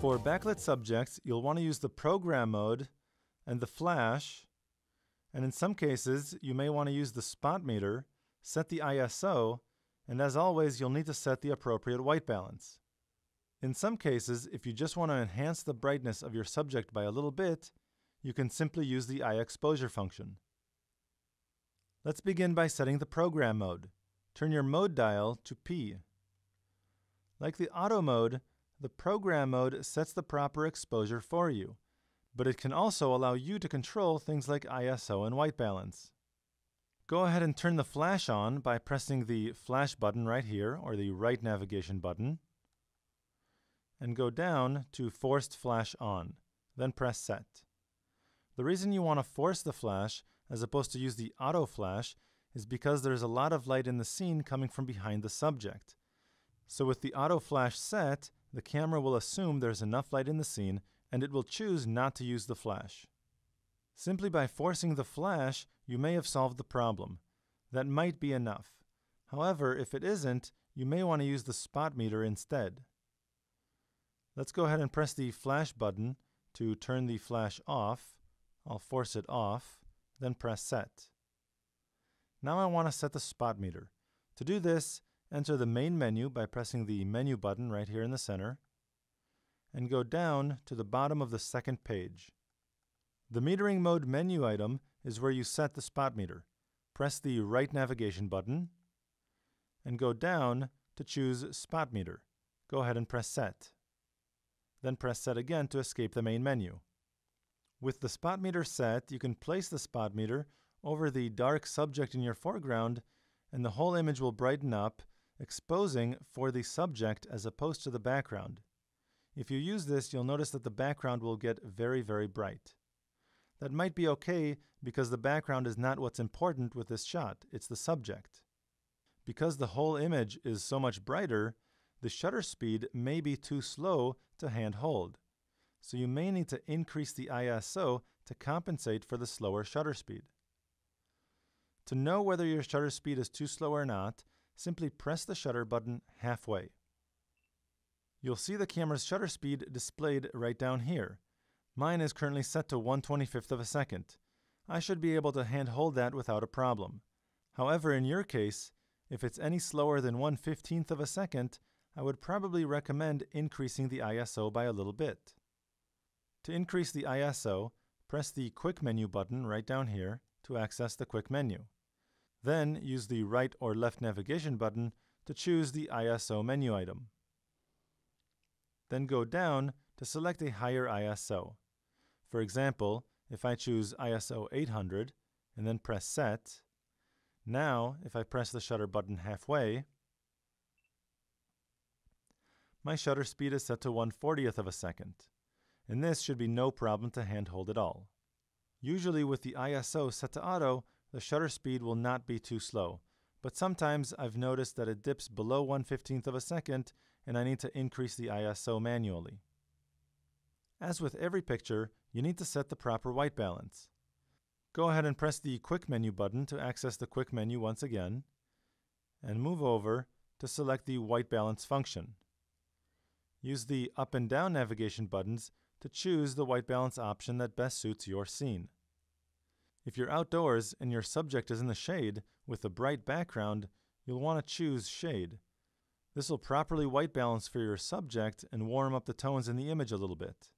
For backlit subjects, you'll want to use the program mode and the flash, and in some cases, you may want to use the spot meter, set the ISO, and as always, you'll need to set the appropriate white balance. In some cases, if you just want to enhance the brightness of your subject by a little bit, you can simply use the eye exposure function. Let's begin by setting the program mode. Turn your mode dial to P. Like the auto mode, the program mode sets the proper exposure for you, but it can also allow you to control things like ISO and white balance. Go ahead and turn the flash on by pressing the flash button right here, or the right navigation button, and go down to Forced Flash On, then press Set. The reason you want to force the flash as opposed to use the auto flash is because there's a lot of light in the scene coming from behind the subject. So with the auto flash set, the camera will assume there's enough light in the scene and it will choose not to use the flash. Simply by forcing the flash, you may have solved the problem. That might be enough. However, if it isn't, you may want to use the spot meter instead. Let's go ahead and press the flash button to turn the flash off. I'll force it off, then press Set. Now I want to set the spot meter. To do this, enter the main menu by pressing the menu button right here in the center, and go down to the bottom of the second page. The metering mode menu item is where you set the spot meter. Press the right navigation button, and go down to choose spot meter. Go ahead and press Set. Then press Set again to escape the main menu. With the spot meter set, you can place the spot meter over the dark subject in your foreground, and the whole image will brighten up, exposing for the subject as opposed to the background. If you use this, you'll notice that the background will get very, very bright. That might be okay because the background is not what's important with this shot, it's the subject. Because the whole image is so much brighter, the shutter speed may be too slow to handhold. So you may need to increase the ISO to compensate for the slower shutter speed. To know whether your shutter speed is too slow or not, simply press the shutter button halfway. You'll see the camera's shutter speed displayed right down here. Mine is currently set to 1/25th of a second. I should be able to handhold that without a problem. However, in your case, if it's any slower than 1/15th of a second, I would probably recommend increasing the ISO by a little bit. To increase the ISO, press the Quick Menu button right down here to access the Quick Menu. Then use the right or left navigation button to choose the ISO menu item. Then go down to select a higher ISO. For example, if I choose ISO 800 and then press Set, now if I press the shutter button halfway, my shutter speed is set to 1/40th of a second, and this should be no problem to handhold at all. Usually with the ISO set to auto, the shutter speed will not be too slow, but sometimes I've noticed that it dips below 1/15th of a second and I need to increase the ISO manually. As with every picture, you need to set the proper white balance. Go ahead and press the Quick Menu button to access the Quick Menu once again, and move over to select the White Balance function. Use the up and down navigation buttons to choose the white balance option that best suits your scene. If you're outdoors and your subject is in the shade with a bright background, you'll want to choose Shade. This will properly white balance for your subject and warm up the tones in the image a little bit.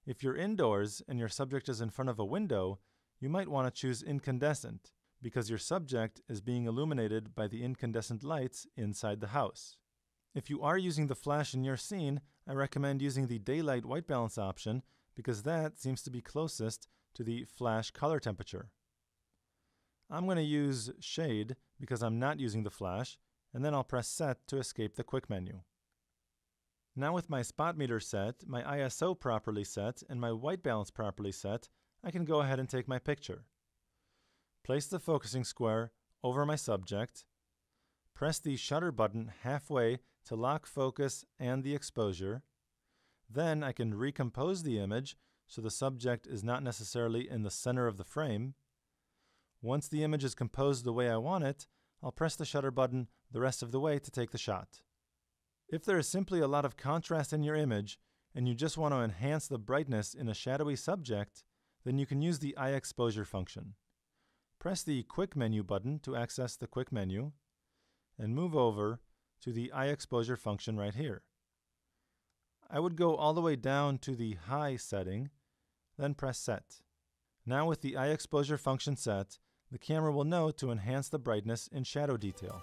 If you're indoors and your subject is in front of a window, you might want to choose Incandescent because your subject is being illuminated by the incandescent lights inside the house. If you are using the flash in your scene, I recommend using the Daylight White Balance option because that seems to be closest to the flash color temperature. I'm going to use Shade because I'm not using the flash, and then I'll press Set to escape the Quick Menu. Now with my spot meter set, my ISO properly set, and my white balance properly set, I can go ahead and take my picture. Place the focusing square over my subject, press the shutter button halfway to lock focus and the exposure. Then I can recompose the image so the subject is not necessarily in the center of the frame. Once the image is composed the way I want it, I'll press the shutter button the rest of the way to take the shot. If there is simply a lot of contrast in your image and you just want to enhance the brightness in a shadowy subject, then you can use the eye exposure function. Press the Quick Menu button to access the Quick Menu, and move over to the eye exposure function right here. I would go all the way down to the High setting, then press Set. Now with the eye exposure function set, the camera will know to enhance the brightness in shadow detail.